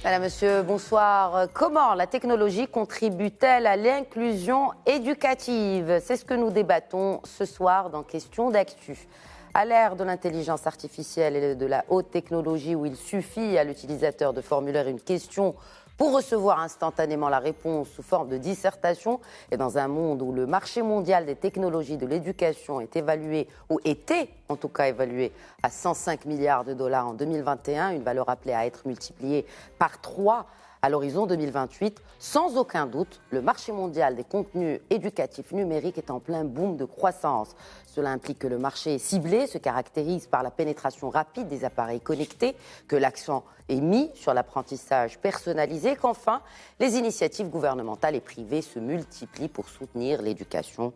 Madame, Monsieur, bonsoir. Comment la technologie contribue-t-elle à l'inclusion éducative? C'est ce que nous débattons ce soir dans Question d'actu. À l'ère de l'intelligence artificielle et de la haute technologie où il suffit à l'utilisateur de formuler une question pour recevoir instantanément la réponse sous forme de dissertation, et dans un monde où le marché mondial des technologies de l'éducation est évalué, ou était en tout cas évalué à 105 milliards de dollars en 2021, une valeur appelée à être multipliée par 3 à l'horizon 2028, sans aucun doute, le marché mondial des contenus éducatifs numériques est en plein boom de croissance. Cela implique que le marché ciblé se caractérise par la pénétration rapide des appareils connectés, que l'accent est mis sur l'apprentissage personnalisé, qu'enfin, les initiatives gouvernementales et privées se multiplient pour soutenir l'éducation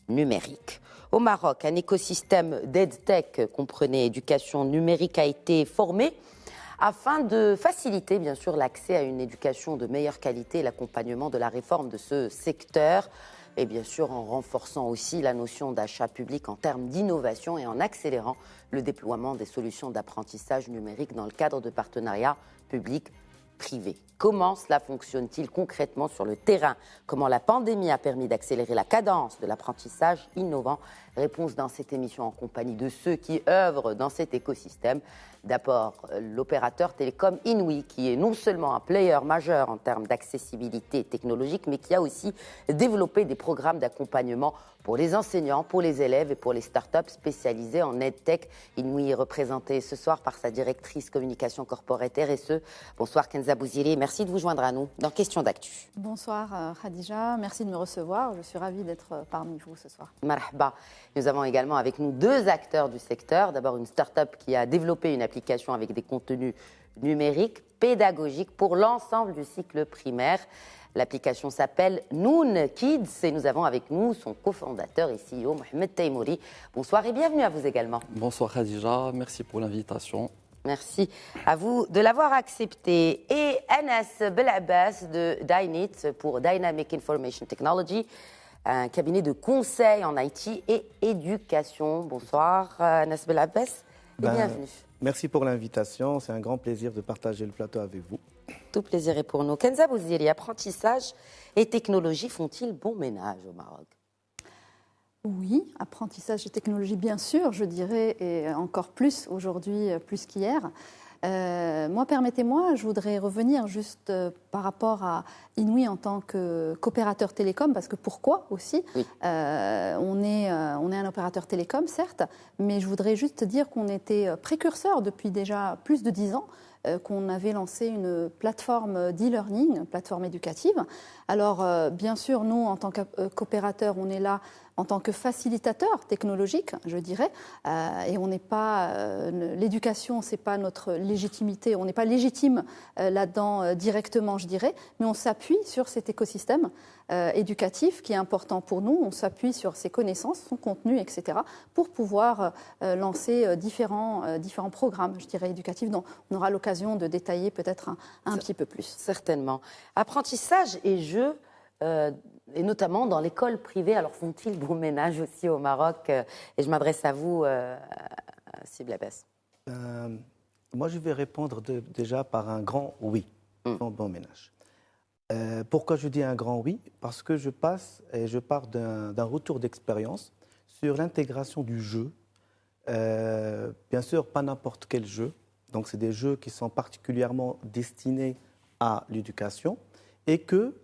numérique. Au Maroc, un écosystème d'EdTech, comprenez éducation numérique, a été formé afin de faciliter, bien sûr, l'accès à une éducation de meilleure qualité et l'accompagnement de la réforme de ce secteur. Et bien sûr, en renforçant aussi la notion d'achat public en termes d'innovation et en accélérant le déploiement des solutions d'apprentissage numérique dans le cadre de partenariats publics-privés. Comment cela fonctionne-t-il concrètement sur le terrain? Comment la pandémie a permis d'accélérer la cadence de l'apprentissage innovant? Réponse dans cette émission en compagnie de ceux qui œuvrent dans cet écosystème. D'abord, l'opérateur télécom Inouï, qui est non seulement un player majeur en termes d'accessibilité technologique, mais qui a aussi développé des programmes d'accompagnement pour les enseignants, pour les élèves et pour les startups spécialisées en EdTech. Inouï est représenté ce soir par sa directrice communication corporate RSE. Bonsoir Kenza Bouziri, merci de vous joindre à nous dans Question d'actu. Bonsoir Khadija, merci de me recevoir. Je suis ravie d'être parmi vous ce soir. Marhaba. Nous avons également avec nous deux acteurs du secteur. D'abord une start-up qui a développé une application avec des contenus numériques pédagogiques pour l'ensemble du cycle primaire. L'application s'appelle Noon Kids et nous avons avec nous son cofondateur et CEO Mohamed Taimouri. Bonsoir et bienvenue à vous également. Bonsoir Khadija, merci pour l'invitation. Merci à vous de l'avoir accepté. Et Anas Belabbas de Dynit pour Dynamic Information Technology, un cabinet de conseil en IT et éducation. Bonsoir Anas Belabbas et bienvenue. Merci pour l'invitation, c'est un grand plaisir de partager le plateau avec vous. Tout plaisir est pour nous. Kenza Bouziri, apprentissage et technologie font-ils bon ménage au Maroc? Oui, apprentissage et technologie, bien sûr, je dirais, et encore plus aujourd'hui, plus qu'hier. Moi, permettez-moi, je voudrais revenir juste par rapport à Inouï en tant qu'opérateur télécom, parce que pourquoi aussi oui. On est un opérateur télécom, certes, mais je voudrais juste dire qu'on était précurseur depuis déjà plus de 10 ans, qu'on avait lancé une plateforme d'e-learning, une plateforme éducative. Alors, bien sûr, nous, en tant qu'opérateur, on est là en tant que facilitateur technologique, je dirais, et on n'est pas l'éducation, c'est pas notre légitimité, on n'est pas légitime là-dedans directement, je dirais, mais on s'appuie sur cet écosystème éducatif qui est important pour nous. On s'appuie sur ses connaissances, son contenu, etc., pour pouvoir lancer différents programmes, je dirais, éducatifs, dont on aura l'occasion de détailler peut-être un petit peu plus. Certainement. Apprentissage et jeu, et notamment dans l'école privée, alors font-ils bon ménage aussi au Maroc? Et je m'adresse à vous, Sib Abbas. Moi, je vais répondre déjà par un grand oui, bon ménage. Pourquoi je dis un grand oui? Parce que je pars d'un retour d'expérience sur l'intégration du jeu. Bien sûr, pas n'importe quel jeu. Donc, c'est des jeux qui sont particulièrement destinés à l'éducation et que,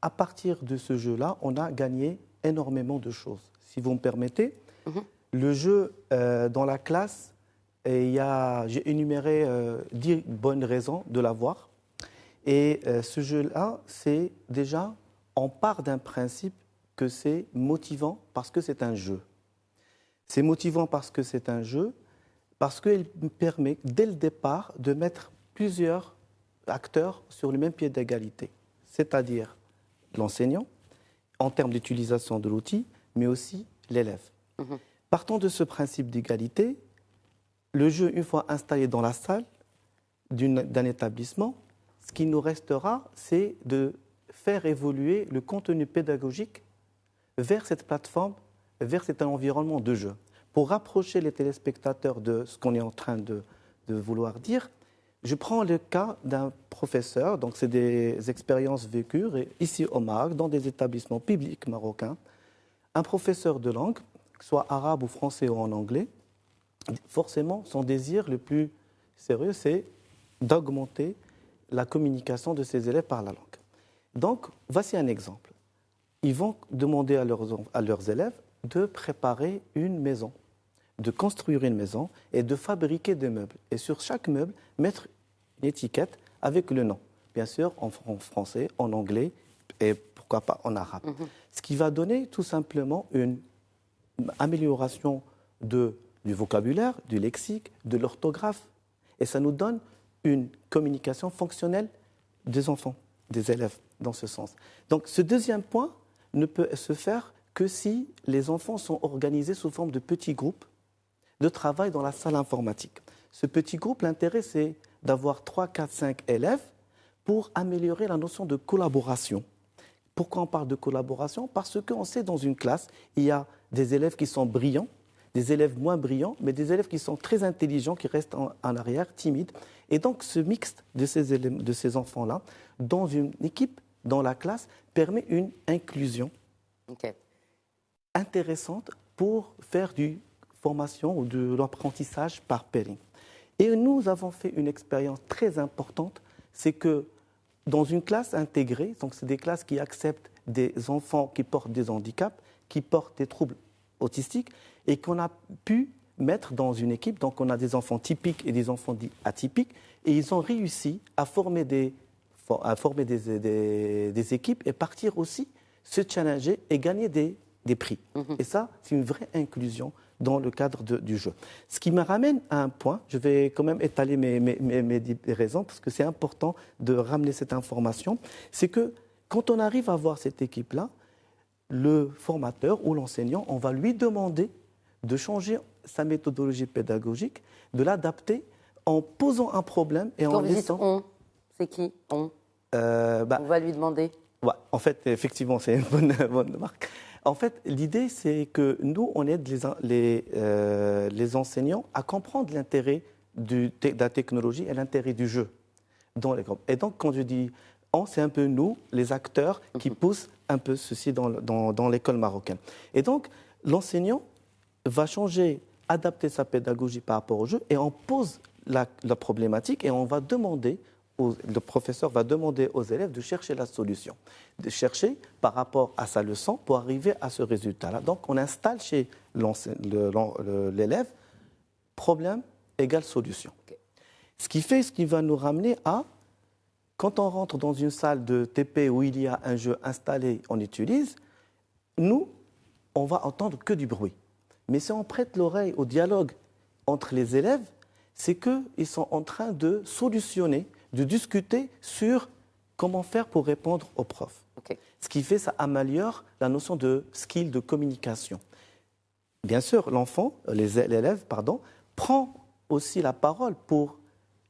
à partir de ce jeu-là, on a gagné énormément de choses. Si vous me permettez, le jeu dans la classe, j'ai énuméré 10 bonnes raisons de l'avoir. Et ce jeu-là, c'est déjà, on part d'un principe que c'est motivant parce que c'est un jeu. C'est motivant parce que c'est un jeu, parce qu'il permet, dès le départ, de mettre plusieurs acteurs sur le même pied d'égalité. C'est-à-dire l'enseignant, en termes d'utilisation de l'outil, mais aussi l'élève. Partant de ce principe d'égalité, le jeu, une fois installé dans la salle d'un établissement, ce qui nous restera, c'est de faire évoluer le contenu pédagogique vers cette plateforme, vers cet environnement de jeu. Pour rapprocher les téléspectateurs de ce qu'on est en train de vouloir dire, je prends le cas d'un professeur, donc c'est des expériences vécues ici au Maroc, dans des établissements publics marocains. Un professeur de langue, que ce soit arabe ou français ou en anglais, forcément, son désir le plus sérieux, c'est d'augmenter la communication de ses élèves par la langue. Donc, voici un exemple. Ils vont demander à leurs élèves de préparer une maison, de construire une maison et de fabriquer des meubles. Et sur chaque meuble, mettre une étiquette avec le nom. Bien sûr, en français, en anglais et pourquoi pas en arabe. Ce qui va donner tout simplement une amélioration du vocabulaire, du lexique, de l'orthographe. Et ça nous donne une communication fonctionnelle des enfants, des élèves, dans ce sens. Donc, ce deuxième point ne peut se faire que si les enfants sont organisés sous forme de petits groupes de travail dans la salle informatique. Ce petit groupe, l'intérêt, c'est d'avoir 3, 4, 5 élèves pour améliorer la notion de collaboration. Pourquoi on parle de collaboration? Parce qu'on sait, dans une classe, il y a des élèves qui sont brillants, des élèves moins brillants, mais des élèves qui sont très intelligents, qui restent en arrière, timides. Et donc, ce mixte de ces enfants-là, dans une équipe, dans la classe, permet une inclusion intéressante pour faire du formation ou de l'apprentissage par pairing. Et nous avons fait une expérience très importante, c'est que dans une classe intégrée, donc c'est des classes qui acceptent des enfants qui portent des handicaps, qui portent des troubles autistiques, et qu'on a pu mettre dans une équipe, donc on a des enfants typiques et des enfants dits atypiques, et ils ont réussi à former des équipes et partir aussi se challenger et gagner des prix. Et ça, c'est une vraie inclusion dans le cadre du jeu. Ce qui me ramène à un point, je vais quand même étaler mes raisons, parce que c'est important de ramener cette information, c'est que quand on arrive à voir cette équipe-là, le formateur ou l'enseignant, on va lui demander de changer sa méthodologie pédagogique, de l'adapter en posant un problème et en laissant... On, c'est qui on va lui demander. Ouais, en fait, effectivement, c'est une bonne marque. En fait, l'idée, c'est que nous, on aide les enseignants à comprendre l'intérêt de la technologie et l'intérêt du jeu dans les groupes. Et donc, quand je dis on, c'est un peu nous, les acteurs, qui poussent un peu ceci dans l'école marocaine. Et donc, l'enseignant va changer, adapter sa pédagogie par rapport au jeu, et on pose la problématique et on va demander, le professeur va demander aux élèves de chercher la solution, de chercher par rapport à sa leçon pour arriver à ce résultat-là. Donc, on installe chez l'élève problème égale solution. Ce qui va nous ramener à, quand on rentre dans une salle de TP où il y a un jeu installé, on utilise, nous, on va entendre que du bruit. Mais si on prête l'oreille au dialogue entre les élèves, c'est qu'ils sont en train de solutionner, de discuter sur comment faire pour répondre aux profs. Ce qui fait, ça améliore la notion de skill de communication. Bien sûr, l'élève, prend aussi la parole pour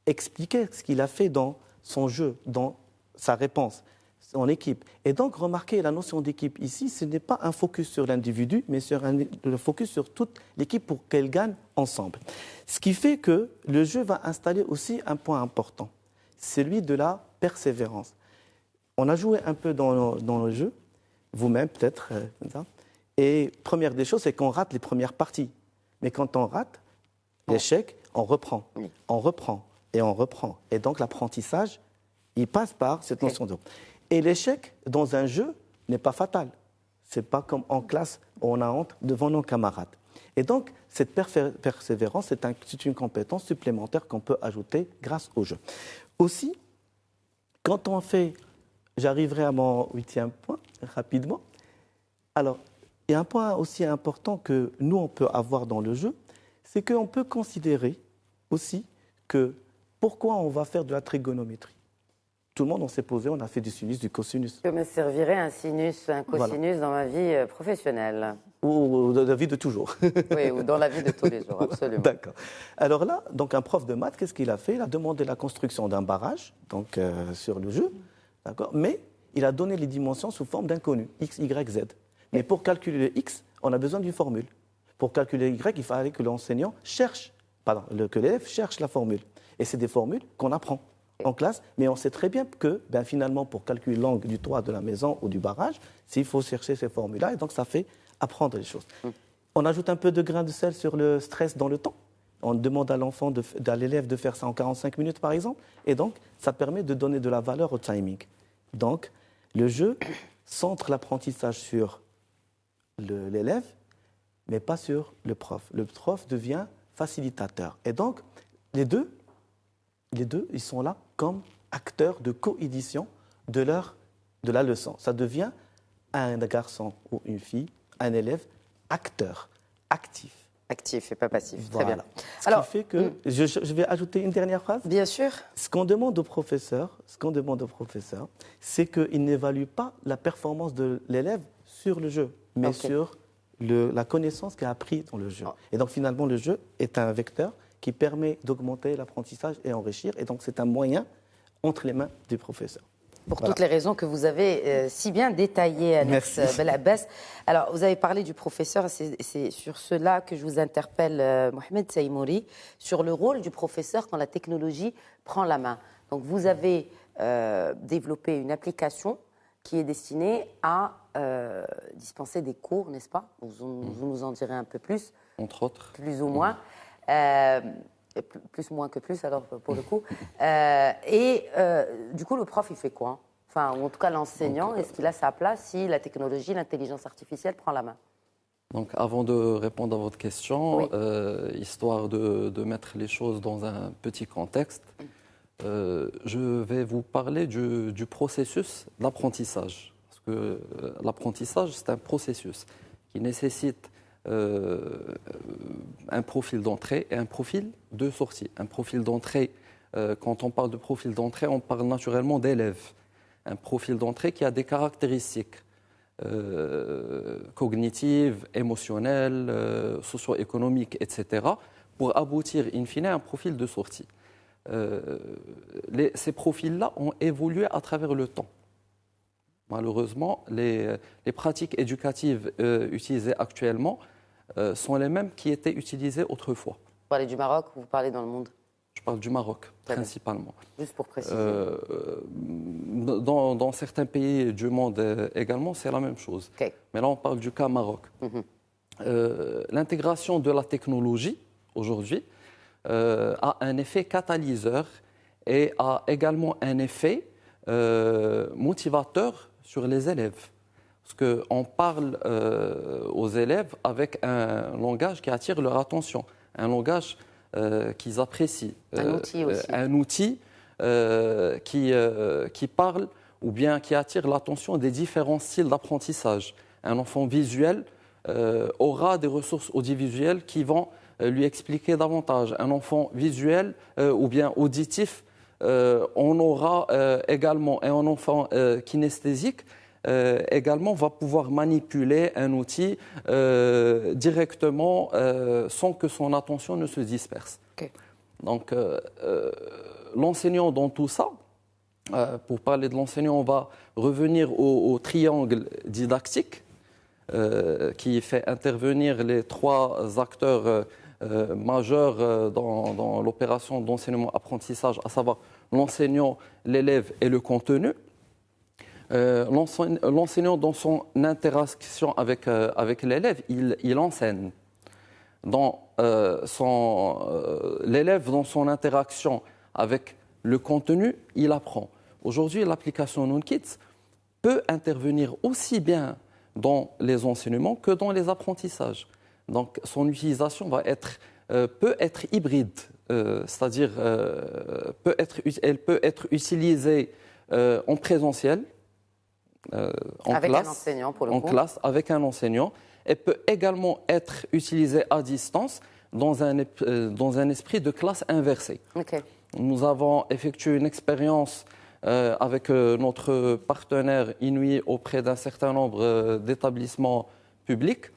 expliquer ce qu'il a fait dans son jeu, dans sa réponse, son équipe. Et donc, remarquez, la notion d'équipe ici, ce n'est pas un focus sur l'individu, mais le focus sur toute l'équipe pour qu'elle gagne ensemble. Ce qui fait que le jeu va installer aussi un point important, celui de la persévérance. On a joué un peu dans le jeu, vous-même peut-être, et première des choses, c'est qu'on rate les premières parties. Mais quand on rate l'échec, on reprend, on reprend et on reprend. Et donc l'apprentissage, il passe par cette notion de... Et l'échec dans un jeu n'est pas fatal. Ce n'est pas comme en classe où on a honte devant nos camarades. Et donc, cette persévérance, c'est une compétence supplémentaire qu'on peut ajouter grâce au jeu. Aussi, quand on fait... J'arriverai à mon 8e point, rapidement. Alors, il y a un point aussi important que nous, on peut avoir dans le jeu, c'est qu'on peut considérer aussi que pourquoi on va faire de la trigonométrie. Tout le monde, on s'est posé, on a fait du sinus, du cosinus. Que me servirait un sinus, un cosinus dans ma vie professionnelle? Ou dans la vie de toujours. Oui, ou dans la vie de tous les jours, absolument. D'accord. Alors là, donc un prof de maths, qu'est-ce qu'il a fait? Il a demandé la construction d'un barrage donc, sur le jeu, d'accord, mais il a donné les dimensions sous forme d'inconnus, x, y, z. Mais pour calculer le x, on a besoin d'une formule. Pour calculer y, il fallait que l'enseignant cherche, que l'élève cherche la formule. Et c'est des formules qu'on apprend en classe, mais on sait très bien que finalement, pour calculer l'angle du toit de la maison ou du barrage, il faut chercher ces formules-là, et donc ça fait apprendre les choses. On ajoute un peu de grain de sel sur le stress dans le temps. On demande à l'élève de faire ça en 45 minutes, par exemple, et donc ça permet de donner de la valeur au timing. Donc, le jeu centre l'apprentissage sur l'élève, mais pas sur le prof. Le prof devient facilitateur. Et donc, les deux, ils sont là comme acteurs de coédition de la leçon. Ça devient un garçon ou une fille, un élève, acteur, actif. Actif et pas passif, Voilà. très bien. Ce qui fait que, je vais ajouter une dernière phrase. Bien sûr. Ce qu'on demande au professeur, c'est qu'il n'évalue pas la performance de l'élève sur le jeu, mais sur la connaissance qu'il a appris dans le jeu. Et donc finalement, le jeu est un vecteur qui permet d'augmenter l'apprentissage et enrichir. Et donc c'est un moyen entre les mains du professeur. Pour toutes les raisons que vous avez si bien détaillées, Anas Belabbas. Alors, vous avez parlé du professeur, c'est sur cela que je vous interpelle, Mohamed Saïmouri, sur le rôle du professeur quand la technologie prend la main. Donc, vous avez développé une application qui est destinée à dispenser des cours, n'est-ce pas? Vous nous en direz un peu plus. Entre autres. Plus ou moins. Plus moins que plus, alors pour le coup. Du coup, le prof, il fait quoi? Enfin, ou en tout cas, l'enseignant, est-ce qu'il a sa place si la technologie, l'intelligence artificielle prend la main? Donc, avant de répondre à votre question, histoire de mettre les choses dans un petit contexte, je vais vous parler du processus d'apprentissage. Parce que l'apprentissage, c'est un processus qui nécessite un profil d'entrée et un profil de sortie. Un profil d'entrée, quand on parle de profil d'entrée, on parle naturellement d'élève. Un profil d'entrée qui a des caractéristiques cognitives, émotionnelles, socio-économiques, etc., pour aboutir in fine à un profil de sortie. Ces profils-là ont évolué à travers le temps. Malheureusement, les pratiques éducatives utilisées actuellement sont les mêmes qui étaient utilisées autrefois. Vous parlez du Maroc ou vous parlez dans le monde? Je parle du Maroc, principalement. Juste pour préciser. Dans certains pays du monde également, c'est la même chose. Okay. Mais là, on parle du cas Maroc. L'intégration de la technologie, aujourd'hui, a un effet catalyseur et a également un effet motivateur sur les élèves. Parce qu'on parle aux élèves avec un langage qui attire leur attention, un langage qu'ils apprécient. Un outil aussi. Un outil qui parle ou bien qui attire l'attention des différents styles d'apprentissage. Un enfant visuel aura des ressources audiovisuelles qui vont lui expliquer davantage. Un enfant visuel ou bien auditif, on aura également, et un enfant kinesthésique également va pouvoir manipuler un outil directement sans que son attention ne se disperse. Okay. Donc, l'enseignant dans tout ça, pour parler de l'enseignant, on va revenir au triangle didactique qui fait intervenir les trois acteurs majeurs dans l'opération d'enseignement-apprentissage, à savoir l'enseignant, l'élève et le contenu. L'enseignant, dans son interaction avec l'élève, il enseigne. L'élève, dans son interaction avec le contenu, il apprend. Aujourd'hui, l'application Nounkids peut intervenir aussi bien dans les enseignements que dans les apprentissages. Donc, son utilisation peut être hybride, c'est-à-dire elle peut être utilisée en présentiel, avec un enseignant pour le coup. En classe, avec un enseignant. Elle peut également être utilisée à distance dans un esprit de classe inversée. Okay. Nous avons effectué une expérience avec notre partenaire Inouï auprès d'un certain nombre d'établissements publics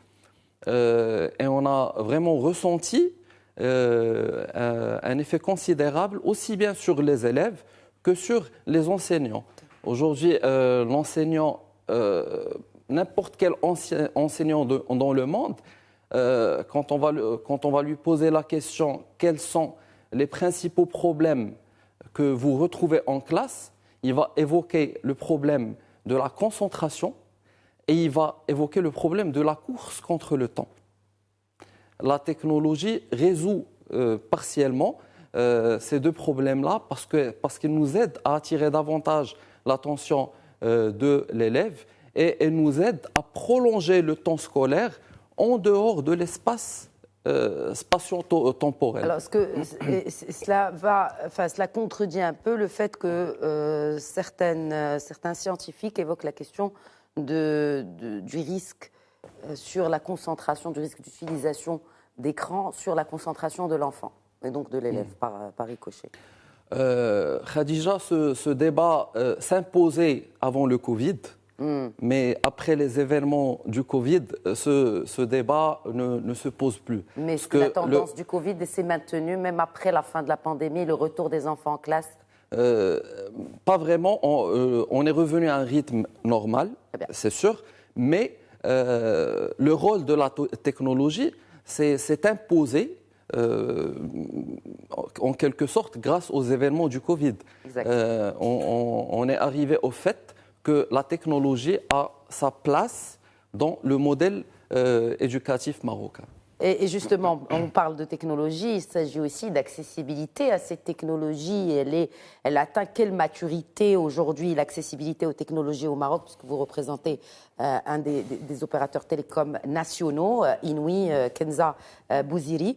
et on a vraiment ressenti un effet considérable aussi bien sur les élèves que sur les enseignants. Aujourd'hui, l'enseignant, n'importe quel enseignant dans le monde, quand on va lui poser la question quels sont les principaux problèmes que vous retrouvez en classe. Il va évoquer le problème de la concentration et il va évoquer le problème de la course contre le temps. La technologie résout partiellement ces deux problèmes-là parce qu'ils nous aident à attirer davantage l'attention de l'élève et elle nous aide à prolonger le temps scolaire en dehors de l'espace spatio-temporel. Alors, cela contredit un peu le fait que certains scientifiques évoquent la question du risque sur la concentration, du risque d'utilisation d'écran sur la concentration de l'enfant et donc de l'élève par ricochet. Khadija, ce débat s'imposait avant le Covid. Mais après les événements du Covid, ce débat ne se pose plus. Mais la tendance du Covid s'est maintenue même après la fin de la pandémie, le retour des enfants en classe? Pas vraiment. On est revenu à un rythme normal, c'est sûr. Mais le rôle de la technologie s'est imposé en quelque sorte grâce aux événements du Covid. On est arrivé au fait que la technologie a sa place dans le modèle éducatif marocain. Et justement, on parle de technologie, il s'agit aussi d'accessibilité à cette technologie. Elle atteint quelle maturité aujourd'hui, l'accessibilité aux technologies au Maroc, puisque vous représentez un des opérateurs télécoms nationaux, Inouï, Kenza Bouziri.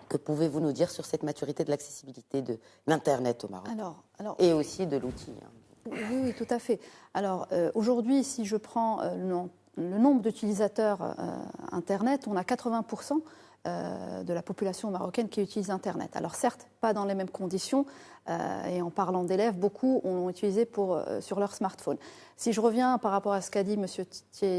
Que pouvez-vous nous dire sur cette maturité de l'accessibilité de l'Internet au Maroc et aussi de l'outil? Oui, tout à fait. Alors, aujourd'hui, si je prends le nombre d'utilisateurs Internet, on a 80% de la population marocaine qui utilise Internet. Alors certes, pas dans les mêmes conditions, et en parlant d'élèves, beaucoup l'ont utilisé sur leur smartphone. Si je reviens par rapport à ce qu'a dit M.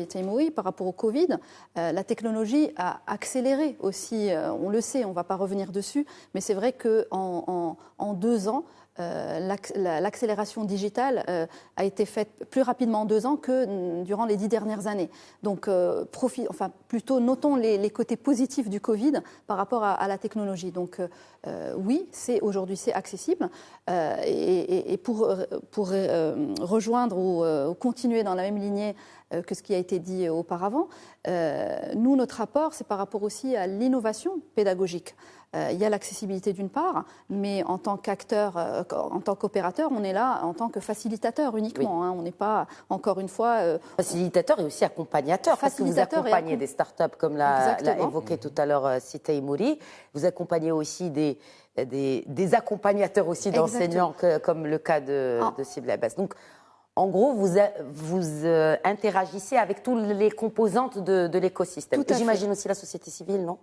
Teimoui, par rapport au Covid, la technologie a accéléré aussi, on le sait, on ne va pas revenir dessus, mais c'est vrai qu'en 2 ans, l'accélération digitale a été faite plus rapidement en 2 ans que durant les 10 dernières années. Donc, plutôt notons les côtés positifs du Covid par rapport à la technologie. Donc, oui, aujourd'hui c'est accessible. Et pour rejoindre ou continuer dans la même lignée que ce qui a été dit auparavant, nous, notre apport, c'est par rapport aussi à l'innovation pédagogique. Il y a l'accessibilité d'une part, mais en tant qu'acteur, en tant qu'opérateur, on est là en tant que facilitateur uniquement. On n'est pas, encore une fois... facilitateur et aussi accompagnateur, parce que vous accompagnez des startups, comme l'a évoqué tout à l'heure Sitey Mouri. Vous accompagnez aussi des accompagnateurs aussi d'enseignants, comme le cas de Sibla Abbas. Donc, en gros, vous interagissez avec toutes les composantes de l'écosystème. J'imagine aussi la société civile, non ?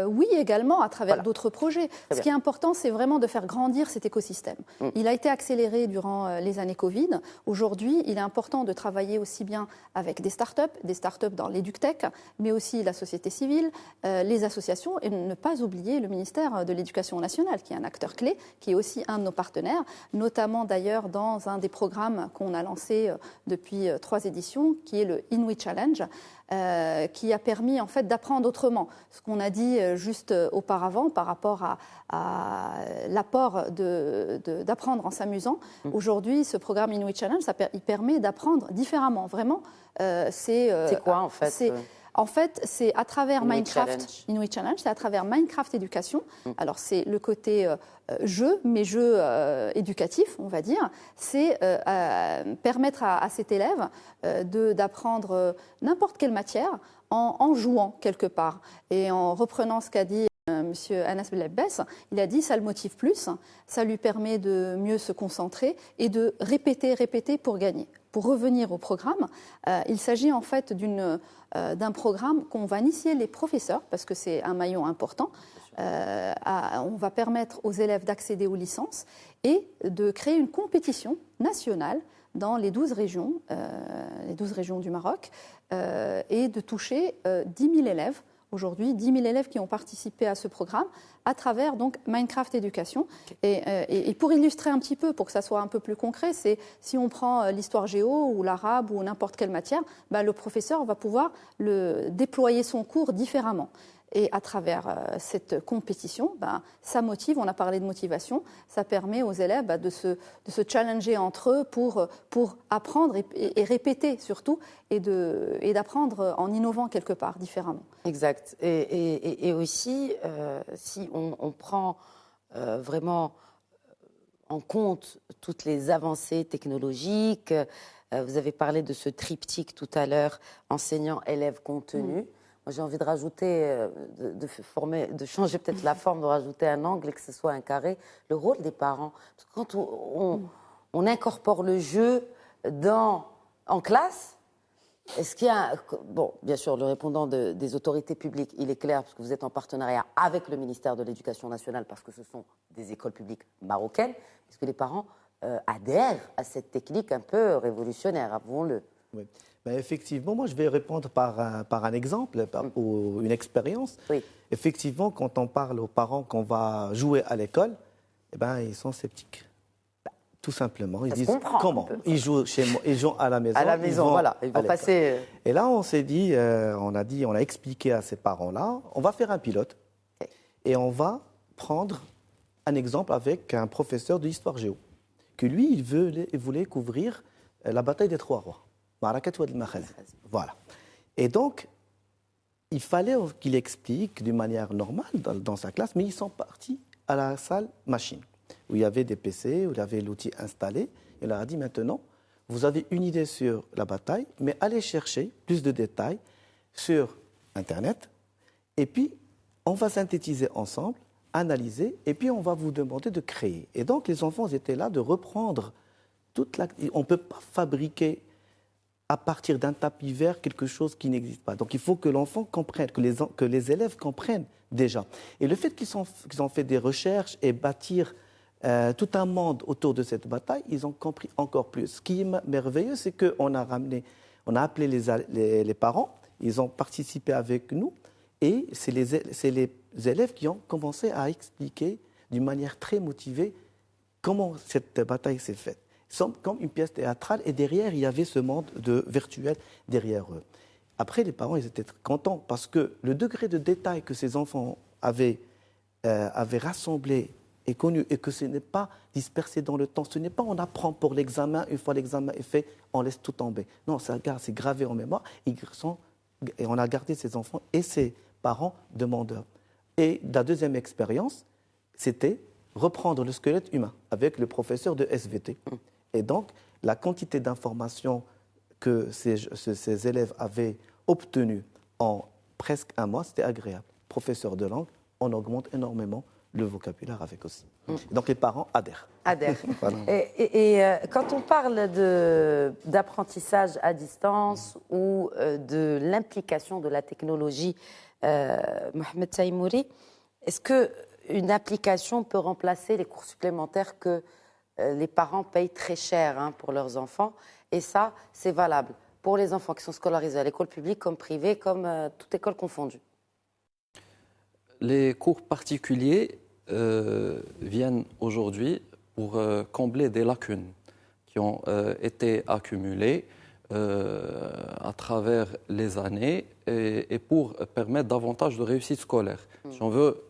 Oui, également, à travers d'autres projets. Ce qui est important, c'est vraiment de faire grandir cet écosystème. Il a été accéléré durant les années Covid. Aujourd'hui, il est important de travailler aussi bien avec des startups dans l'EducTech, mais aussi la société civile, les associations, et ne pas oublier le ministère de l'Éducation nationale, qui est un acteur clé, qui est aussi un de nos partenaires, notamment d'ailleurs dans un des programmes qu'on a lancé depuis 3 éditions, qui est le Inouï Challenge, qui a permis en fait d'apprendre autrement. Ce qu'on a dit juste auparavant par rapport à l'apport d'apprendre en s'amusant. Aujourd'hui, ce programme Inouï Challenge, il permet d'apprendre différemment. Vraiment, c'est quoi en fait En fait, c'est à travers Minecraft, Inouï Challenge, c'est à travers Minecraft Éducation. Alors, c'est le côté jeu, mais jeu éducatif, on va dire. C'est permettre à cet élève d'apprendre n'importe quelle matière en jouant quelque part. Et en reprenant ce qu'a dit Monsieur Anas Belabbès, il a dit ça le motive plus, ça lui permet de mieux se concentrer et de répéter pour gagner. Pour revenir au programme, il s'agit en fait d'un programme qu'on va initier les professeurs, parce que c'est un maillon important. On va permettre aux élèves d'accéder aux licences et de créer une compétition nationale dans les 12 régions du Maroc, et de toucher 10 000 élèves. Aujourd'hui, 10 000 élèves qui ont participé à ce programme à travers donc Minecraft Éducation. Et pour illustrer un petit peu, pour que ça soit un peu plus concret, c'est si on prend l'histoire géo ou l'arabe ou n'importe quelle matière, le professeur va pouvoir déployer son cours différemment. Et à travers cette compétition, ça motive, on a parlé de motivation, ça permet aux élèves de se challenger entre eux pour apprendre et répéter surtout, et d'apprendre en innovant quelque part différemment. Exact. Et aussi, si on prend vraiment en compte toutes les avancées technologiques, vous avez parlé de ce triptyque tout à l'heure, enseignant, élève, contenu. Moi, j'ai envie de rajouter, de changer peut-être la forme, de rajouter un angle et que ce soit un carré, le rôle des parents. Parce que quand on incorpore le jeu en classe, est-ce qu'il y a... Bon, bien sûr, le répondant des autorités publiques, il est clair, parce que vous êtes en partenariat avec le ministère de l'Éducation nationale, parce que ce sont des écoles publiques marocaines. Est-ce que les parents adhèrent à cette technique un peu révolutionnaire, avouons-le? Oui. Ben effectivement, moi je vais répondre par un exemple, ou une expérience. Oui. Effectivement, quand on parle aux parents qu'on va jouer à l'école, eh ben, ils sont sceptiques. Tout simplement. Ils disent comment? Ils jouent chez moi, ils jouent à la maison. À la maison, voilà. Ils vont passer. Et là, on s'est dit, on a expliqué à ces parents-là, on va faire un pilote et on va prendre un exemple avec un professeur d'histoire géo, que lui, il voulait couvrir la bataille des Trois Rois. Voilà. Et donc, il fallait qu'il explique d'une manière normale dans sa classe, mais ils sont partis à la salle machine, où il y avait des PC, où il y avait l'outil installé. Il leur a dit maintenant, vous avez une idée sur la bataille, mais allez chercher plus de détails sur Internet, et puis on va synthétiser ensemble, analyser, et puis on va vous demander de créer. Et donc les enfants étaient là de reprendre toute la... On ne peut pas fabriquer à partir d'un tapis vert quelque chose qui n'existe pas. Donc il faut que l'enfant comprenne, que les élèves comprennent déjà. Et le fait qu'ils ont fait des recherches et bâtir tout un monde autour de cette bataille, ils ont compris encore plus. Ce qui est merveilleux, c'est qu'on a appelé les parents, ils ont participé avec nous, et c'est les élèves qui ont commencé à expliquer d'une manière très motivée comment cette bataille s'est faite. Comme une pièce théâtrale, et derrière, il y avait ce monde virtuel derrière eux. Après, les parents, ils étaient contents, parce que le degré de détail que ces enfants avaient rassemblé et connu, et que ce n'est pas dispersé dans le temps, ce n'est pas on apprend pour l'examen, une fois l'examen est fait, on laisse tout tomber. Non, c'est gravé en mémoire, et on a gardé ces enfants et ces parents demandeurs. Et la deuxième expérience, c'était reprendre le squelette humain avec le professeur de SVT. Et donc, la quantité d'informations que ces élèves avaient obtenues en presque un mois, c'était agréable. Professeur de langue, on augmente énormément le vocabulaire avec aussi. Donc, les parents adhèrent. Voilà. Et quand on parle d'apprentissage à distance ou de l'implication de la technologie, Mohamed Taïmouri, est-ce qu'une application peut remplacer les cours supplémentaires que les parents payent très cher pour leurs enfants? Et ça, c'est valable pour les enfants qui sont scolarisés à l'école publique comme privée, comme toute école confondue. Les cours particuliers viennent aujourd'hui pour combler des lacunes qui ont été accumulées à travers les années et pour permettre davantage de réussite scolaire. Si on veut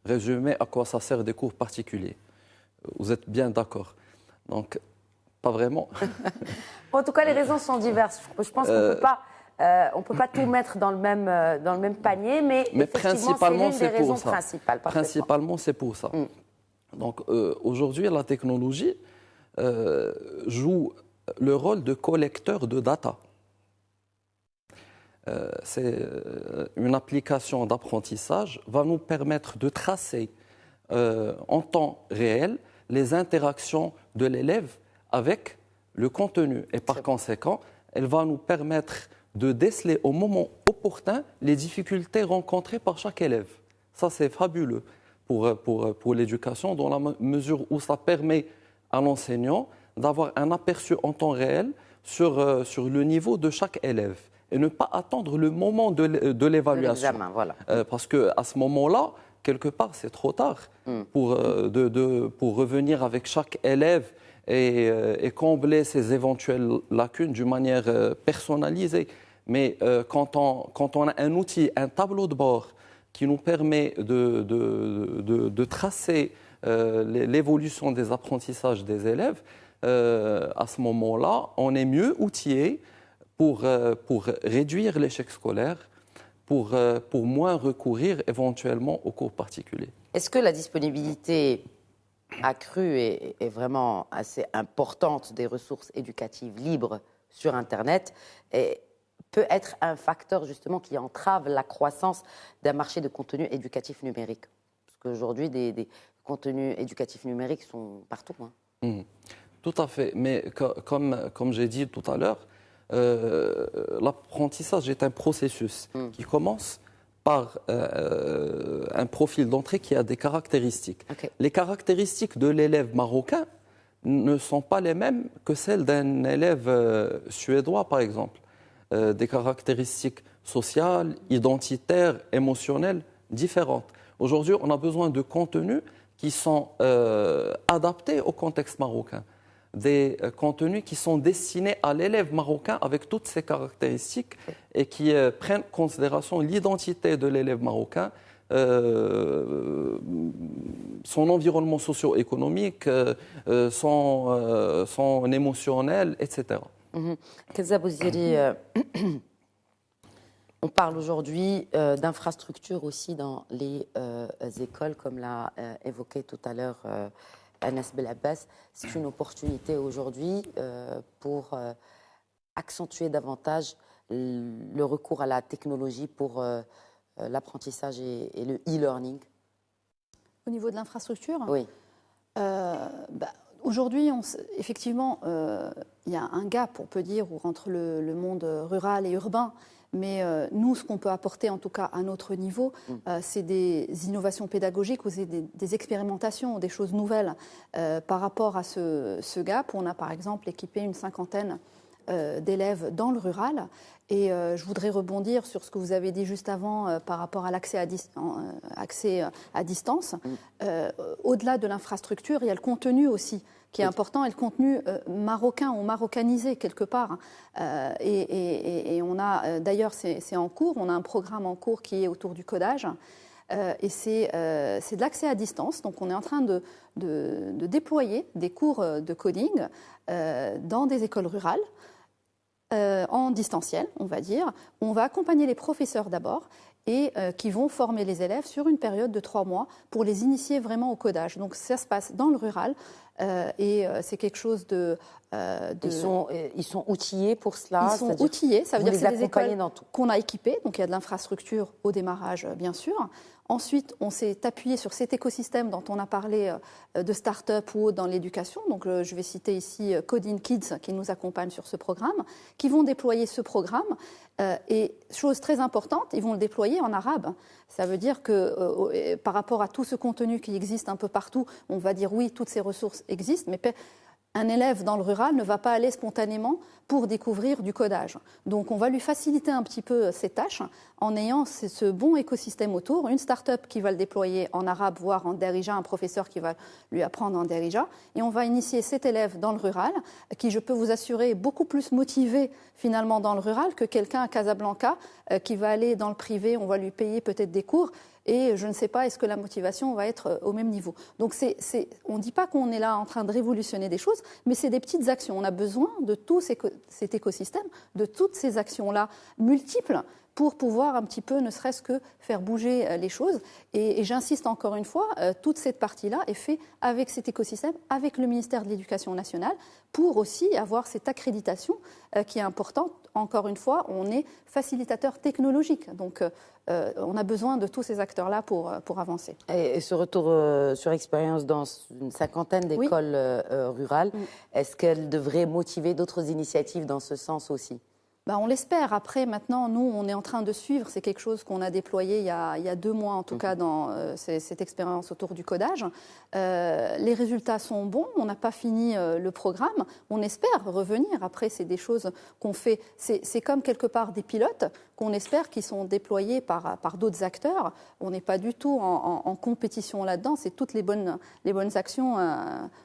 résumer à quoi ça sert des cours particuliers. Vous êtes bien d'accord? Donc, pas vraiment. En tout cas, les raisons sont diverses. Je pense qu'on ne peut pas tout mettre dans le même panier, mais principalement, c'est l'une des raisons principales. Principalement, c'est pour ça. Donc, aujourd'hui, la technologie joue le rôle de collecteur de data. C'est une application d'apprentissage va nous permettre de tracer en temps réel les interactions de l'élève avec le contenu. Et par conséquent, elle va nous permettre de déceler au moment opportun les difficultés rencontrées par chaque élève. Ça, c'est fabuleux pour l'éducation, dans la mesure où ça permet à l'enseignant d'avoir un aperçu en temps réel sur le niveau de chaque élève et ne pas attendre le moment de l'évaluation. Voilà. Parce qu'à ce moment-là, quelque part, c'est trop tard pour revenir avec chaque élève et combler ses éventuelles lacunes d'une manière personnalisée. Mais quand on a un outil, un tableau de bord qui nous permet de tracer l'évolution des apprentissages des élèves, à ce moment-là, on est mieux outillé pour réduire l'échec scolaire, pour moins recourir éventuellement aux cours particuliers. Est-ce que la disponibilité accrue et vraiment assez importante des ressources éducatives libres sur Internet peut être un facteur justement qui entrave la croissance d'un marché de contenu éducatif numérique? Parce qu'aujourd'hui, des contenus éducatifs numériques sont partout. Hein. Tout à fait, mais comme j'ai dit tout à l'heure, l'apprentissage est un processus qui commence par un profil d'entrée qui a des caractéristiques. Okay. Les caractéristiques de l'élève marocain ne sont pas les mêmes que celles d'un élève suédois, par exemple. Des caractéristiques sociales, identitaires, émotionnelles différentes. Aujourd'hui, on a besoin de contenus qui sont adaptés au contexte marocain. Des contenus qui sont destinés à l'élève marocain avec toutes ces caractéristiques et qui prennent en considération l'identité de l'élève marocain, son environnement socio-économique, son émotionnel, etc. Kenza Bouziri, on parle aujourd'hui d'infrastructures aussi dans les écoles, comme l'a évoqué tout à l'heure Anas Belabbas. C'est une opportunité aujourd'hui pour accentuer davantage le recours à la technologie pour l'apprentissage et le e-learning. Au niveau de l'infrastructure, oui. Aujourd'hui, effectivement, il y a un gap, on peut dire, entre le monde rural et urbain. Mais nous, ce qu'on peut apporter, en tout cas à notre niveau, c'est des innovations pédagogiques ou des expérimentations, des choses nouvelles. Par rapport à ce gap, on a par exemple équipé une 50aine d'élèves dans le rural. Et je voudrais rebondir sur ce que vous avez dit juste avant par rapport à l'accès à distance. Au-delà de l'infrastructure, il y a le contenu aussi qui est important, et le contenu marocain ou marocanisé quelque part. Et on a, d'ailleurs, c'est en cours, on a un programme en cours qui est autour du codage. Et c'est de l'accès à distance. Donc on est en train de déployer des cours de coding dans des écoles rurales. En distanciel, on va dire. On va accompagner les professeurs d'abord et qui vont former les élèves sur une période de 3 mois pour les initier vraiment au codage. Donc ça se passe dans le rural et c'est quelque chose de... Ils sont outillés pour cela. Ils sont outillés, ça veut dire que c'est des écoles qu'on a équipées, donc il y a de l'infrastructure au démarrage bien sûr. Ensuite, on s'est appuyé sur cet écosystème dont on a parlé de start-up ou dans l'éducation. Donc, je vais citer ici Coding Kids qui nous accompagne sur ce programme, qui vont déployer ce programme. Et chose très importante, ils vont le déployer en arabe. Ça veut dire que par rapport à tout ce contenu qui existe un peu partout, on va dire oui, toutes ces ressources existent, mais un élève dans le rural ne va pas aller spontanément pour découvrir du codage. Donc on va lui faciliter un petit peu ses tâches en ayant ce bon écosystème autour, une start-up qui va le déployer en arabe, voire en Darija, un professeur qui va lui apprendre en Darija, et on va initier cet élève dans le rural, qui, je peux vous assurer, est beaucoup plus motivé finalement dans le rural que quelqu'un à Casablanca qui va aller dans le privé, on va lui payer peut-être des cours, et je ne sais pas, est-ce que la motivation va être au même niveau. Donc on ne dit pas qu'on est là en train de révolutionner des choses, mais c'est des petites actions. On a besoin de tout cet écosystème, de toutes ces actions-là multiples pour pouvoir un petit peu, ne serait-ce que faire bouger les choses. Et j'insiste encore une fois, toute cette partie-là est faite avec cet écosystème, avec le ministère de l'Éducation nationale, pour aussi avoir cette accréditation qui est importante. Encore une fois, on est facilitateur technologique. Donc, on a besoin de tous ces acteurs-là pour avancer. Et ce retour sur expérience dans une 50aine d'écoles rurales, est-ce qu'elle devrait motiver d'autres initiatives dans ce sens aussi ? On l'espère. Après, maintenant, nous, on est en train de suivre. C'est quelque chose qu'on a déployé il y a 2 mois, en tout cas, dans cette expérience autour du codage. Les résultats sont bons. On n'a pas fini le programme. On espère revenir. Après, c'est des choses qu'on fait. C'est comme quelque part des pilotes qu'on espère qui sont déployés par d'autres acteurs. On n'est pas du tout en compétition là-dedans. C'est toutes les bonnes actions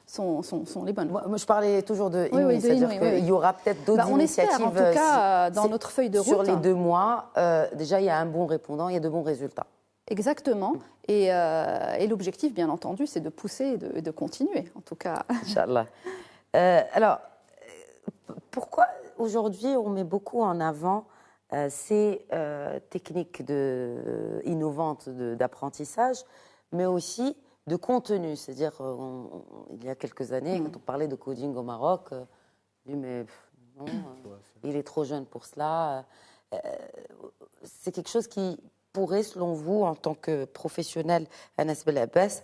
sont les bonnes. Moi, je parlais toujours de Inouï, c'est-à-dire qu'il y aura peut-être d'autres initiatives. On espère, en tout cas, dans notre feuille de route. Sur les 2 mois, déjà, il y a un bon répondant, il y a de bons résultats. Exactement. Et l'objectif, bien entendu, c'est de pousser et de continuer, en tout cas. Inch'Allah. Alors, pourquoi aujourd'hui on met beaucoup en avant ces techniques innovantes d'apprentissage, mais aussi de contenu? C'est-à-dire, il y a quelques années, quand on parlait de coding au Maroc, on dit mais non, il est trop jeune pour cela. C'est quelque chose qui pourrait, selon vous, en tant que professionnel, Anas Belabbès,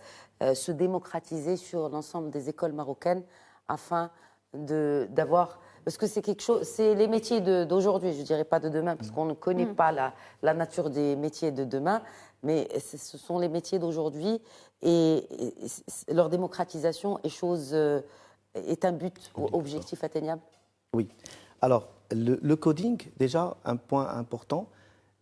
se démocratiser sur l'ensemble des écoles marocaines afin d'avoir... Parce que c'est quelque chose, c'est les métiers d'aujourd'hui, je ne dirais pas de demain, parce qu'on ne connaît pas la nature des métiers de demain, mais ce sont les métiers d'aujourd'hui et leur démocratisation est un but, objectif atteignable. Oui. Alors, le coding, déjà, un point important,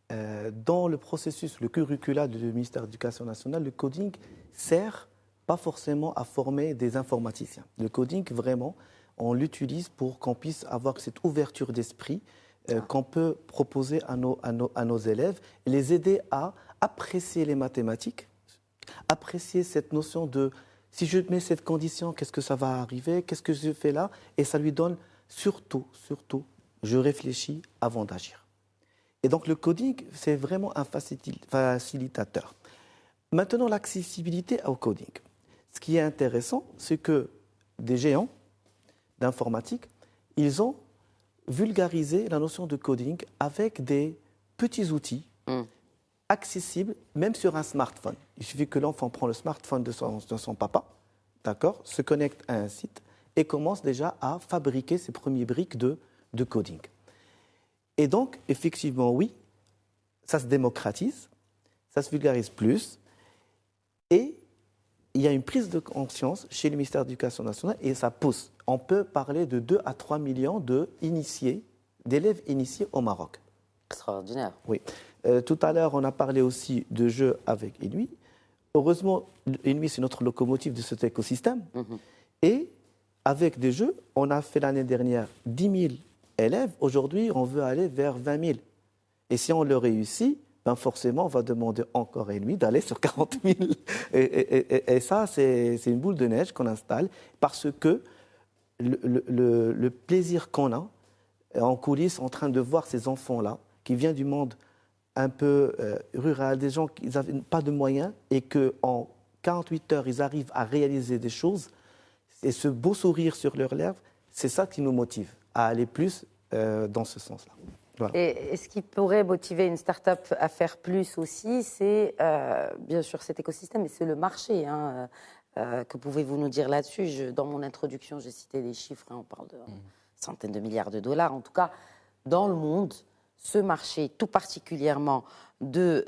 dans le processus, le curricula du ministère de l'Éducation nationale, le coding sert pas forcément à former des informaticiens. Le coding, vraiment, on l'utilise pour qu'on puisse avoir cette ouverture d'esprit qu'on peut proposer à nos élèves et les aider à apprécier les mathématiques, apprécier cette notion de si je mets cette condition, qu'est-ce que ça va arriver, qu'est-ce que je fais là, et ça lui donne surtout, je réfléchis avant d'agir. Et donc le coding, c'est vraiment un facilitateur. Maintenant, l'accessibilité au coding. Ce qui est intéressant, c'est que des géants d'informatique, ils ont vulgarisé la notion de coding avec des petits outils accessibles, même sur un smartphone. Il suffit que l'enfant prenne le smartphone de son papa, d'accord, se connecte à un site et commence déjà à fabriquer ses premiers briques de coding. Et donc, effectivement, oui, ça se démocratise, ça se vulgarise plus, et il y a une prise de conscience chez le ministère de l'Éducation nationale, et ça pousse. On peut parler de 2 à 3 millions d'élèves initiés au Maroc. Extraordinaire. Oui. Tout à l'heure, on a parlé aussi de jeux avec Inouï. Heureusement, Inouï, c'est notre locomotive de cet écosystème. Et avec des jeux, on a fait l'année dernière 10 000 élèves. Aujourd'hui, on veut aller vers 20 000. Et si on le réussit, ben forcément, on va demander encore Inouï d'aller sur 40 000. Et ça, c'est une boule de neige qu'on installe parce que le plaisir qu'on a en coulisses en train de voir ces enfants-là qui viennent du monde un peu rural, des gens qui n'avaient pas de moyens et qu'en 48 heures, ils arrivent à réaliser des choses et ce beau sourire sur leurs lèvres, c'est ça qui nous motive à aller plus dans ce sens-là. Voilà. Et ce qui pourrait motiver une start-up à faire plus aussi, c'est bien sûr cet écosystème, mais c'est le marché. Que pouvez-vous nous dire là-dessus? Dans mon introduction, j'ai cité des chiffres, on parle de centaines de milliards de dollars. En tout cas, dans le monde, ce marché, tout particulièrement des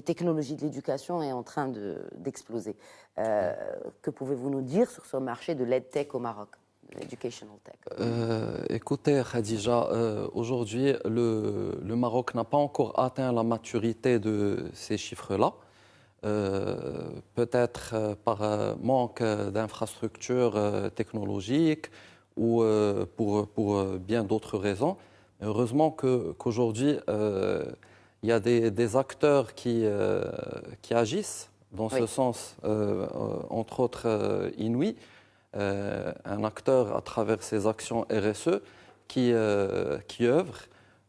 technologies de l'éducation, est en train d'exploser. Que pouvez-vous nous dire sur ce marché de l'EdTech au Maroc, de l'Educational Tech? Écoutez, Khadija, aujourd'hui, le Maroc n'a pas encore atteint la maturité de ces chiffres-là. Peut-être par manque d'infrastructures technologiques ou pour bien d'autres raisons. Heureusement qu'aujourd'hui, il y a des acteurs qui agissent dans ce sens, entre autres Inouï, un acteur à travers ses actions RSE qui œuvre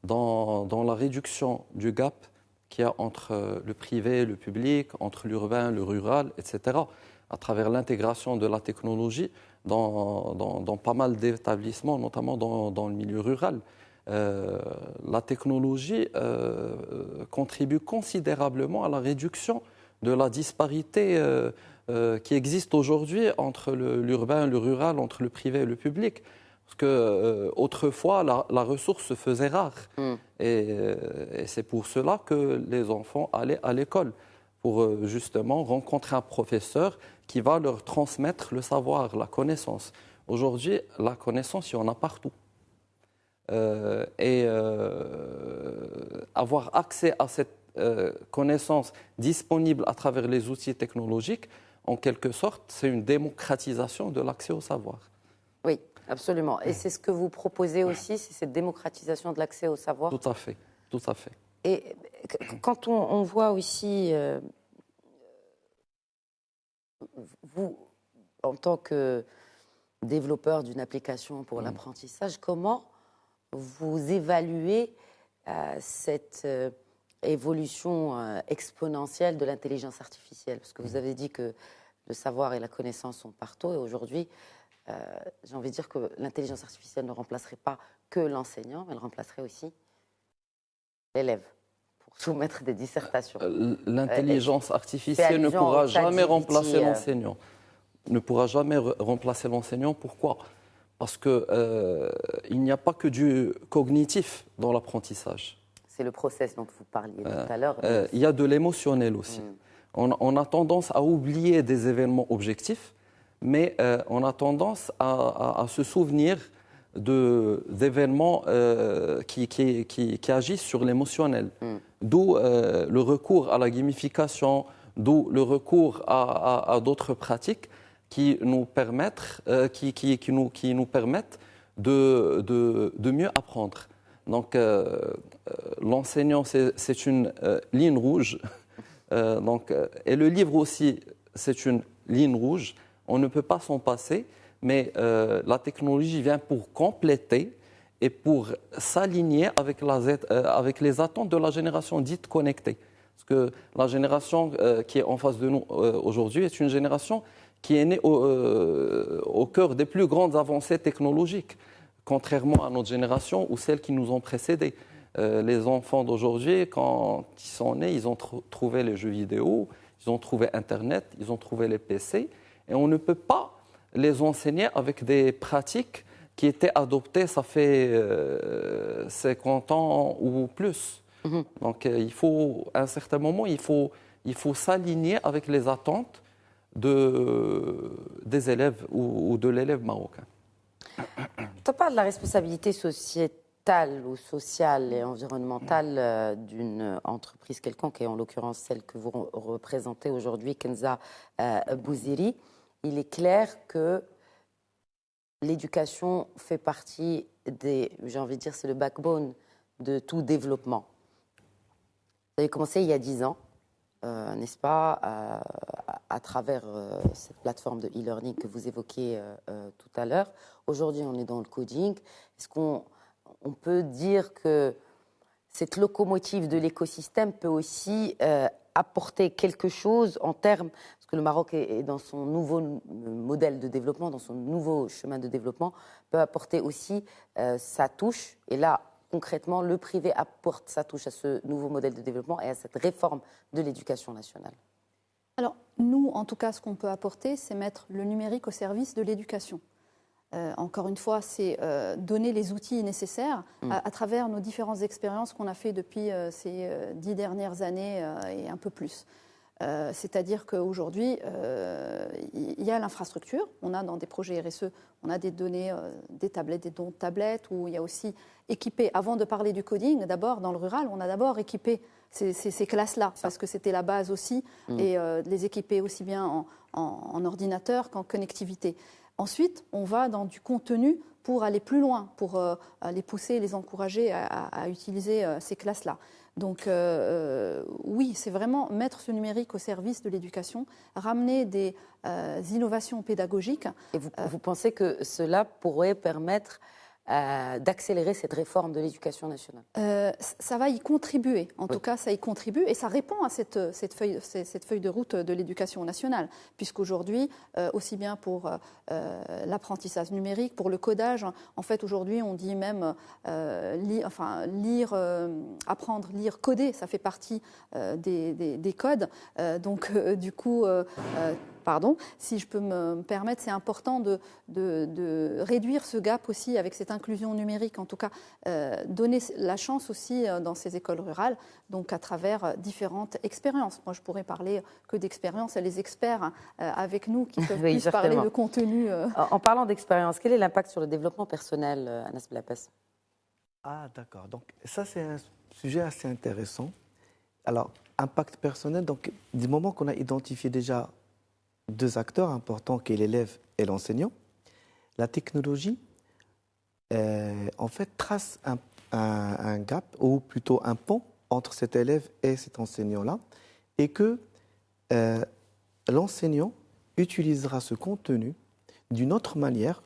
dans la réduction du gap qu'il y a entre le privé et le public, entre l'urbain, le rural, etc., à travers l'intégration de la technologie dans pas mal d'établissements, notamment dans le milieu rural. La technologie contribue considérablement à la réduction de la disparité qui existe aujourd'hui entre l'urbain et le rural, entre le privé et le public. Parce qu'autrefois, la ressource se faisait rare. Et c'est pour cela que les enfants allaient à l'école, pour justement rencontrer un professeur qui va leur transmettre le savoir, la connaissance. Aujourd'hui, la connaissance, il y en a partout. Avoir accès à cette connaissance disponible à travers les outils technologiques, en quelque sorte, c'est une démocratisation de l'accès au savoir. Oui, absolument. Et c'est ce que vous proposez aussi, c'est cette démocratisation de l'accès au savoir? Tout à fait, tout à fait. Et Quand on voit aussi, vous, en tant que développeur d'une application pour l'apprentissage, comment vous évaluez cette évolution exponentielle de l'intelligence artificielle? Parce que vous avez dit que le savoir et la connaissance sont partout, et aujourd'hui, j'ai envie de dire que l'intelligence artificielle ne remplacerait pas que l'enseignant, mais elle remplacerait aussi l'élève pour soumettre des dissertations. L'intelligence artificielle ne pourra jamais remplacer l'enseignant. Ne pourra jamais remplacer l'enseignant. Pourquoi? Parce qu'il n'y a pas que du cognitif dans l'apprentissage. C'est le process dont vous parliez tout à l'heure. Il y a de l'émotionnel aussi. On a tendance à oublier des événements objectifs, mais on a tendance à se souvenir d'événements qui agissent sur l'émotionnel. D'où le recours à la gamification, d'où le recours à d'autres pratiques qui nous permettent, qui nous permettent de mieux apprendre. Donc, l'enseignant, c'est une ligne rouge. Et le livre aussi, c'est une ligne rouge. On ne peut pas s'en passer, mais la technologie vient pour compléter et pour s'aligner avec les attentes de la génération dite connectée. Parce que la génération qui est en face de nous aujourd'hui est une génération qui est née au cœur des plus grandes avancées technologiques, contrairement à notre génération ou celles qui nous ont précédées. Les enfants d'aujourd'hui, quand ils sont nés, ils ont trouvé les jeux vidéo, ils ont trouvé Internet, ils ont trouvé les PC, et on ne peut pas les enseigner avec des pratiques qui étaient adoptées, ça fait 50 ans ou plus. Donc, à un certain moment, il faut s'aligner avec les attentes des élèves ou de l'élève marocain. Quand on parle de la responsabilité sociétale ou sociale et environnementale d'une entreprise quelconque, et en l'occurrence celle que vous représentez aujourd'hui, Kenza Bouziri, il est clair que l'éducation fait partie j'ai envie de dire, c'est le backbone de tout développement. Vous avez commencé il y a 10 ans, n'est-ce pas, à travers cette plateforme de e-learning que vous évoquiez tout à l'heure. Aujourd'hui, on est dans le coding. Est-ce qu'on peut dire que cette locomotive de l'écosystème peut aussi apporter quelque chose en termes, parce que le Maroc est dans son nouveau modèle de développement, dans son nouveau chemin de développement, peut apporter aussi sa touche. Et là, concrètement, le privé apporte sa touche à ce nouveau modèle de développement et à cette réforme de l'éducation nationale. Alors, nous, en tout cas, ce qu'on peut apporter, c'est mettre le numérique au service de l'éducation. Encore une fois, c'est donner les outils nécessaires à travers nos différentes expériences qu'on a fait depuis ces 10 dernières années et un peu plus. C'est-à-dire qu'aujourd'hui, il y a l'infrastructure. On a dans des projets RSE, on a des données, des tablettes, des dons de tablettes, où il y a aussi équipé, avant de parler du coding, d'abord dans le rural, on a d'abord équipé ces classes-là, parce que c'était la base aussi, et les équiper aussi bien en ordinateur qu'en connectivité. Ensuite, on va dans du contenu pour aller plus loin, pour les pousser, les encourager à utiliser ces classes-là. Donc oui, c'est vraiment mettre ce numérique au service de l'éducation, ramener des innovations pédagogiques. Et vous pensez que cela pourrait permettre d'accélérer cette réforme de l'éducation nationale? Ça va y contribuer. En tout cas, ça y contribue et ça répond à cette feuille de route de l'éducation nationale. Puisqu'aujourd'hui, aussi bien pour l'apprentissage numérique, pour le codage, en fait, aujourd'hui, on dit même apprendre, lire, coder, ça fait partie des codes. Donc, du coup... si je peux me permettre, c'est important de réduire ce gap aussi avec cette inclusion numérique, en tout cas donner la chance aussi dans ces écoles rurales, donc à travers différentes expériences. Moi, je pourrais parler que d'expériences, et les experts avec nous qui peuvent plus parler de contenu. En parlant d'expérience, quel est l'impact sur le développement personnel, Anas Blapes? Ah, d'accord. Donc ça, c'est un sujet assez intéressant. Alors, impact personnel, donc du moment qu'on a identifié déjà 2 acteurs importants, qui est l'élève et l'enseignant, la technologie, en fait, trace un gap, ou plutôt un pont entre cet élève et cet enseignant-là, et que l'enseignant utilisera ce contenu d'une autre manière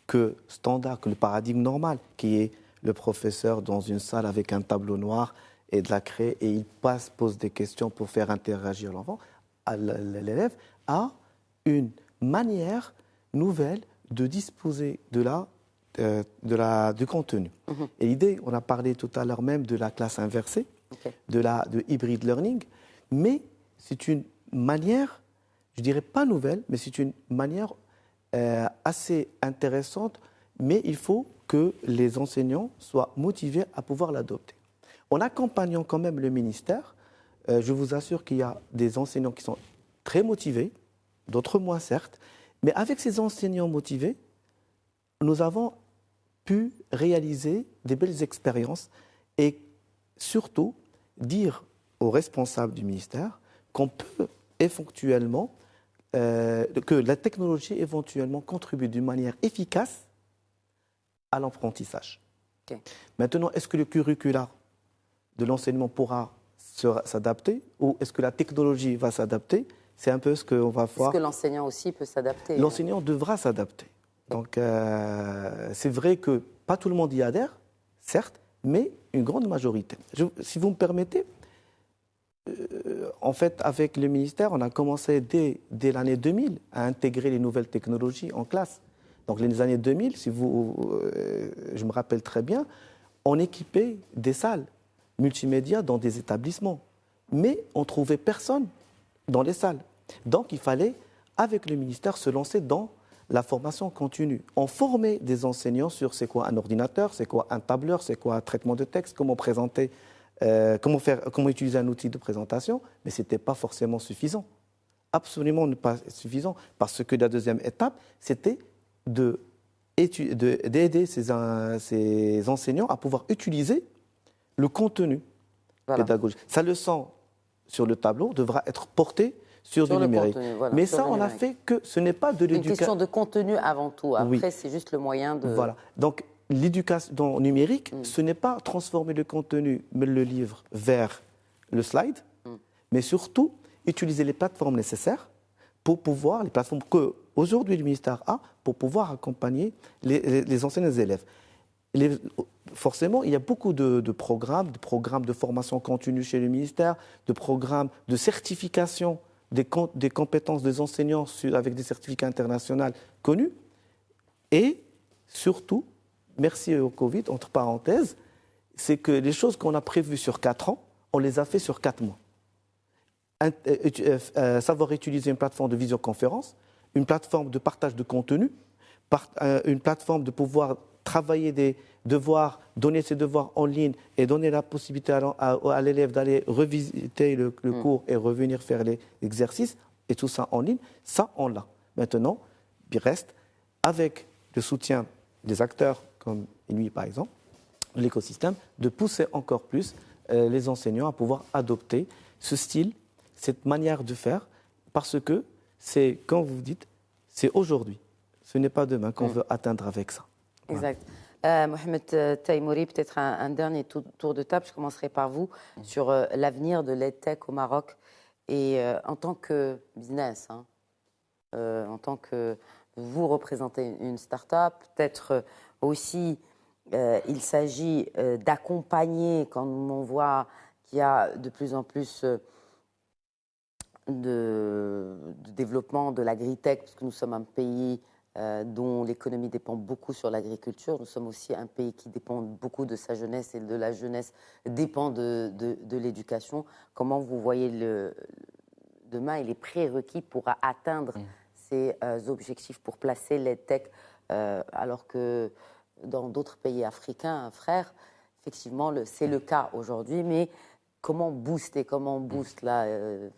que standard, que le paradigme normal, qui est le professeur dans une salle avec un tableau noir et de la craie, et il pose des questions pour faire interagir l'enfant. L'élève a une manière nouvelle de disposer du contenu. Et l'idée, on a parlé tout à l'heure même de la classe inversée, de hybrid learning, mais c'est une manière, je dirais pas nouvelle, mais c'est une manière assez intéressante, mais il faut que les enseignants soient motivés à pouvoir l'adopter. En accompagnant quand même le ministère, je vous assure qu'il y a des enseignants qui sont très motivés, d'autres moins certes, mais avec ces enseignants motivés, nous avons pu réaliser des belles expériences et surtout dire aux responsables du ministère qu'on peut éventuellement, que la technologie éventuellement contribue d'une manière efficace à l'apprentissage. Okay. Maintenant, est-ce que le curricula de l'enseignement pourra s'adapter ou est-ce que la technologie va s'adapter? C'est un peu ce qu'on va voir. Est-ce que l'enseignant aussi peut s'adapter? L'enseignant devra s'adapter. Donc, c'est vrai que pas tout le monde y adhère, certes, mais une grande majorité. Si vous me permettez, en fait, avec le ministère, on a commencé dès l'année 2000 à intégrer les nouvelles technologies en classe. Donc, les années 2000, je me rappelle très bien, on équipait des salles multimédia dans des établissements. Mais on ne trouvait personne dans les salles. Donc, il fallait, avec le ministère, se lancer dans la formation continue. On formait des enseignants sur c'est quoi un ordinateur, c'est quoi un tableur, c'est quoi un traitement de texte, comment présenter, comment utiliser un outil de présentation, mais ce n'était pas forcément suffisant. Absolument pas suffisant, parce que la deuxième étape, c'était d'aider ces enseignants à pouvoir utiliser le contenu pédagogique. Sa leçon sur le tableau devra être portée sur du numérique. Contenu, voilà, mais ça, on a fait que ce n'est pas de l'éducation. Une question de contenu avant tout. Après, oui. C'est juste le moyen de... Voilà. Donc, l'éducation numérique, ce n'est pas transformer le contenu, mais le livre vers le slide, mais surtout utiliser les plateformes nécessaires pour pouvoir, les plateformes qu'aujourd'hui le ministère a, pour pouvoir accompagner les enseignants et les élèves. Forcément, il y a beaucoup de programmes de formation continue chez le ministère, de programmes de certification des compétences des enseignants avec des certificats internationaux connus. Et surtout, merci au Covid, entre parenthèses, c'est que les choses qu'on a prévues sur 4 ans, on les a fait sur 4 mois. Savoir utiliser une plateforme de visioconférence, une plateforme de partage de contenu, une plateforme de pouvoir travailler des devoirs, donner ses devoirs en ligne et donner la possibilité à l'élève d'aller revisiter le cours et revenir faire les exercices, et tout ça en ligne, ça on l'a. Maintenant, il reste, avec le soutien des acteurs comme Inouï par exemple, de l'écosystème, de pousser encore plus les enseignants à pouvoir adopter ce style, cette manière de faire, parce que c'est, quand vous dites, c'est aujourd'hui, ce n'est pas demain qu'on veut atteindre avec ça. Exact. Mohamed Taïmouri, peut-être un dernier tour de table. Je commencerai par vous sur l'avenir de l'EdTech au Maroc et en tant que business, en tant que vous représentez une start-up, peut-être aussi il s'agit d'accompagner quand on voit qu'il y a de plus en plus de développement de l'agritech, parce que nous sommes un pays dont l'économie dépend beaucoup sur l'agriculture. Nous sommes aussi un pays qui dépend beaucoup de sa jeunesse et de la jeunesse dépend de l'éducation. Comment vous voyez demain et les prérequis pour atteindre ces objectifs, pour placer l'EdTech alors que dans d'autres pays africains, frères, effectivement, c'est le cas aujourd'hui, mais comment booster, comment on booste là,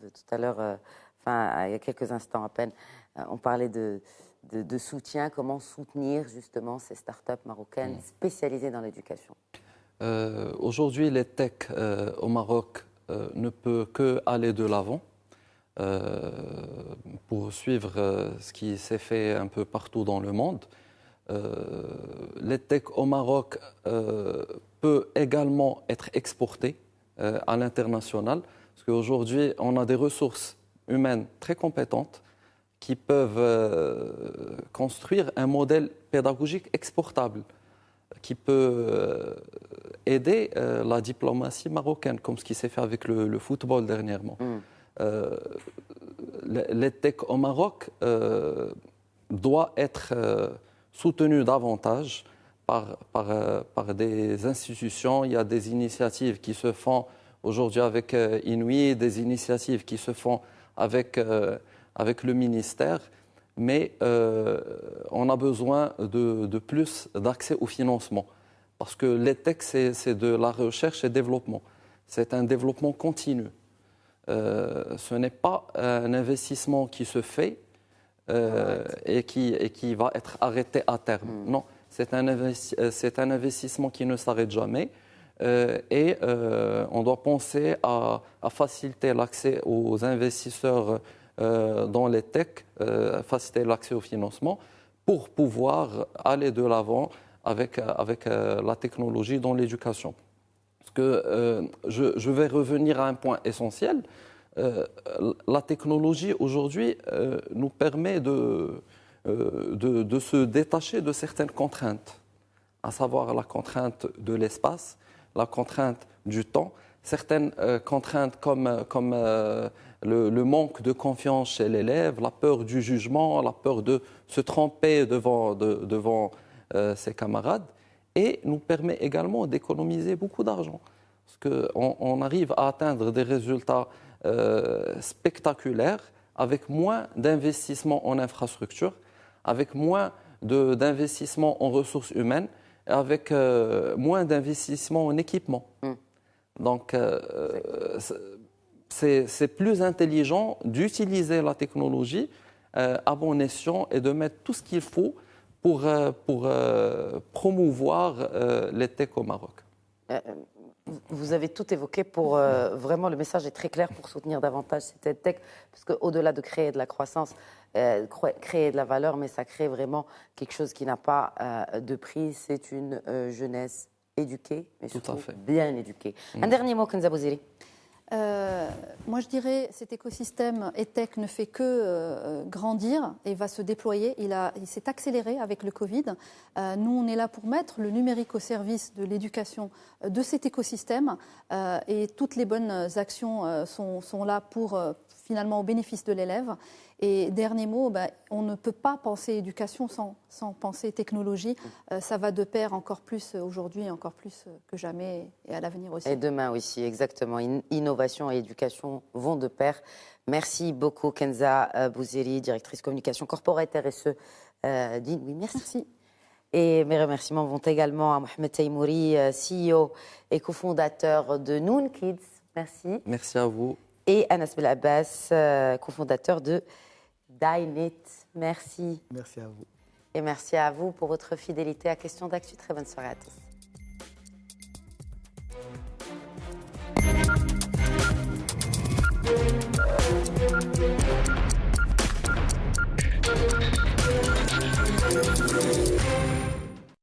tout à l'heure, il y a quelques instants à peine, on parlait de soutien, comment soutenir justement ces startups marocaines spécialisées dans l'éducation? Aujourd'hui, l'EdTech au Maroc ne peut qu'aller de l'avant pour suivre ce qui s'est fait un peu partout dans le monde. L'EdTech au Maroc peut également être exporté à l'international. Parce qu'aujourd'hui, on a des ressources humaines très compétentes qui peuvent construire un modèle pédagogique exportable, qui peut aider la diplomatie marocaine, comme ce qui s'est fait avec le football dernièrement. L'EdTech au Maroc doit être soutenu davantage par des institutions. Il y a des initiatives qui se font aujourd'hui avec Inouï, des initiatives qui se font avec le ministère, mais on a besoin de plus d'accès au financement. Parce que l'EdTech, c'est de la recherche et développement. C'est un développement continu. Ce n'est pas un investissement qui se fait et qui va être arrêté à terme. Non, c'est un investissement qui ne s'arrête jamais. Et on doit penser à faciliter l'accès aux investisseurs dans les tech, faciliter l'accès au financement pour pouvoir aller de l'avant avec la technologie dans l'éducation. Parce que je vais revenir à un point essentiel. La technologie aujourd'hui nous permet de se détacher de certaines contraintes, à savoir la contrainte de l'espace, la contrainte du temps, certaines contraintes comme le manque de confiance chez l'élève, la peur du jugement, la peur de se tromper devant ses camarades, et nous permet également d'économiser beaucoup d'argent. Parce qu'on arrive à atteindre des résultats spectaculaires avec moins d'investissement en infrastructure, avec moins d'investissement en ressources humaines, avec moins d'investissement en équipement. Donc, c'est plus intelligent d'utiliser la technologie à bon escient et de mettre tout ce qu'il faut pour promouvoir les tech au Maroc. Vous avez tout évoqué pour vraiment, le message est très clair pour soutenir davantage cette EdTech, parce qu'au-delà de créer de la croissance, créer de la valeur, mais ça crée vraiment quelque chose qui n'a pas de prix. C'est une jeunesse éduquée, mais surtout bien éduquée. Un dernier mot, Kenza Bouziri. Moi, je dirais cet écosystème EdTech ne fait que grandir et va se déployer. Il s'est accéléré avec le Covid. Nous, on est là pour mettre le numérique au service de l'éducation de cet écosystème et toutes les bonnes actions sont là pour finalement au bénéfice de l'élève. Et dernier mot, on ne peut pas penser éducation sans penser technologie. Ça va de pair encore plus aujourd'hui, encore plus que jamais et à l'avenir aussi. Et demain aussi, exactement. Innovation et éducation vont de pair. Merci beaucoup Kenza Bouziri, directrice communication corporate RSE d'Inouï. Merci. Et mes remerciements vont également à Mohamed Taïmouri, CEO et cofondateur de Noon Kids. Merci. Merci à vous. Et Anas Belabbas, cofondateur de Dynit. Merci. Merci à vous. Et merci à vous pour votre fidélité à Question d'Actu. Très bonne soirée à tous.